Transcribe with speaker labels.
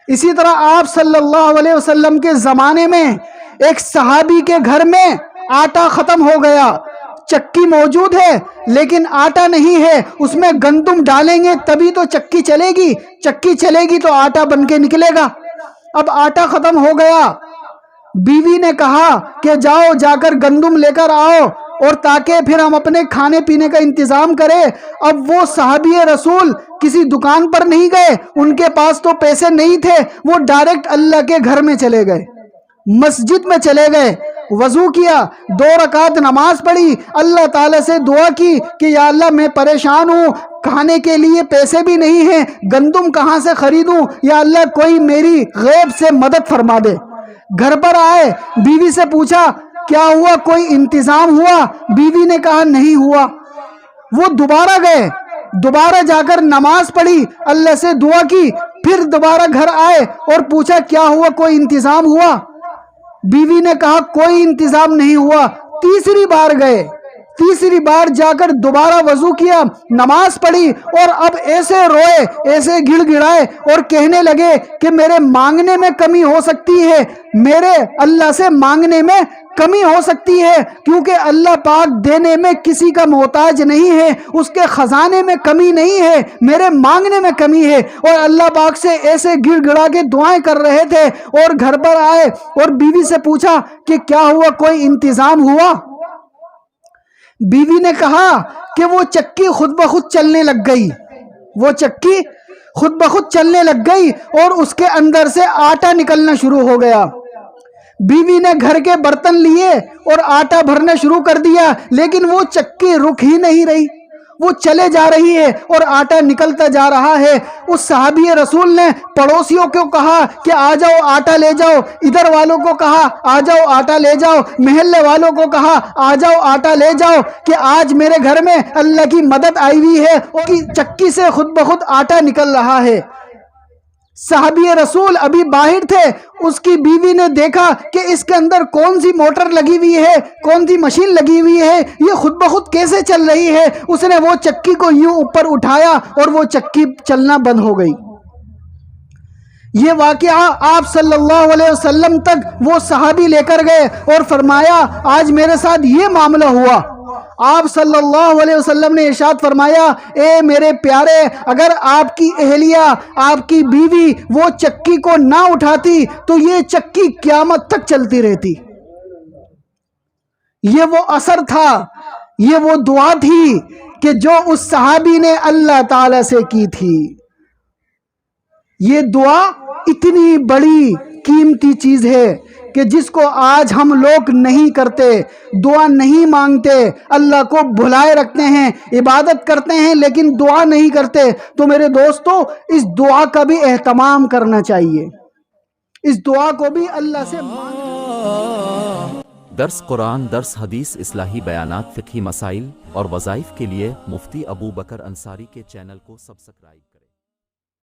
Speaker 1: اسی طرح آپ صلی اللہ علیہ وسلم کے زمانے میں ایک صحابی کے گھر میں آٹا ختم ہو گیا، چکی موجود ہے لیکن آٹا نہیں ہے، اس میں گندم ڈالیں گے تبھی تو چکی چلے گی، چکی چلے گی تو آٹا بن کے نکلے گا۔ اب آٹا ختم ہو گیا، بیوی نے کہا کہ جاؤ جا کر گندم لے کر آؤ اور تاکہ پھر ہم اپنے کھانے پینے کا انتظام کریں۔ اب وہ صحابی رسول کسی دکان پر نہیں گئے، ان کے پاس تو پیسے نہیں تھے، وہ ڈائریکٹ اللہ کے گھر میں چلے گئے، مسجد میں چلے گئے، وضو کیا، 2 رکعت نماز پڑھی، اللہ تعالیٰ سے دعا کی کہ یا اللہ میں پریشان ہوں، کھانے کے لیے پیسے بھی نہیں ہیں، گندم کہاں سے خریدوں، یا اللہ کوئی میری غیب سے مدد فرما دے۔ گھر پر آئے، بیوی سے پوچھا کیا ہوا، کوئی انتظام ہوا؟ بیوی نے کہا نہیں ہوا۔ وہ دوبارہ گئے، دوبارہ جا کر نماز پڑھی، اللہ سے دعا کی، پھر دوبارہ گھر آئے اور پوچھا کیا ہوا، کوئی انتظام ہوا؟ بیوی نے کہا کوئی انتظام نہیں ہوا۔ تیسری بار گئے، تیسری بار جا کر دوبارہ وضو کیا، نماز پڑھی، اور اب ایسے روئے، ایسے گڑ گڑائے اور کہنے لگے کہ میرے مانگنے میں کمی ہو سکتی ہے، میرے اللہ سے مانگنے میں کمی ہو سکتی ہے، کیونکہ اللہ پاک دینے میں کسی کا محتاج نہیں ہے، اس کے خزانے میں کمی نہیں ہے، میرے مانگنے میں کمی ہے۔ اور اللہ پاک سے ایسے گڑ گڑا کے دعائیں کر رہے تھے، اور گھر پر آئے اور بیوی سے پوچھا کہ کیا ہوا، کوئی انتظام ہوا؟ بیوی نے کہا کہ وہ چکی خود بخود چلنے لگ گئی، وہ چکی خود بخود چلنے لگ گئی اور اس کے اندر سے آٹا نکلنا شروع ہو گیا۔ بیوی نے گھر کے برتن لیے اور آٹا بھرنا شروع کر دیا، لیکن وہ چکی رک ہی نہیں رہی، وہ چلے جا رہی ہے اور آٹا نکلتا جا رہا ہے۔ اس صحابی رسول نے پڑوسیوں کو کہا کہ آ جاؤ آٹا لے جاؤ، ادھر والوں کو کہا آ جاؤ آٹا لے جاؤ، محلے والوں کو کہا آ جاؤ آٹا لے جاؤ، کہ آج میرے گھر میں اللہ کی مدد آئی ہوئی ہے اور چکی سے خود بخود آٹا نکل رہا ہے۔ صحابی رسول ابھی باہر تھے، اس کی بیوی نے دیکھا کہ اس کے اندر کون سی موٹر لگی ہوئی ہے، کون سی مشین لگی ہوئی ہے، یہ خود بخود کیسے چل رہی ہے۔ اس نے وہ چکی کو یوں اوپر اٹھایا اور وہ چکی چلنا بند ہو گئی۔ یہ واقعہ آپ صلی اللہ علیہ وسلم تک وہ صحابی لے کر گئے اور فرمایا آج میرے ساتھ یہ معاملہ ہوا۔ آپ صلی اللہ علیہ وسلم نے ارشاد فرمایا اے میرے پیارے، اگر آپ کی اہلیہ، آپ کی بیوی وہ چکی کو نہ اٹھاتی تو یہ چکی قیامت تک چلتی رہتی۔ یہ وہ اثر تھا، یہ وہ دعا تھی کہ جو اس صحابی نے اللہ تعالی سے کی تھی۔ یہ دعا اتنی بڑی قیمتی چیز ہے کہ جس کو آج ہم لوگ نہیں کرتے، دعا نہیں مانگتے، اللہ کو بھلائے رکھتے ہیں، عبادت کرتے ہیں لیکن دعا نہیں کرتے۔ تو میرے دوستو اس دعا کا بھی اہتمام کرنا چاہیے، اس دعا کو بھی اللہ سے مانگنا۔
Speaker 2: درس قرآن، درس حدیث، اصلاحی بیانات، فقہی مسائل اور وظائف کے لیے مفتی ابو بکر انصاری کے چینل کو سبسکرائب کریں۔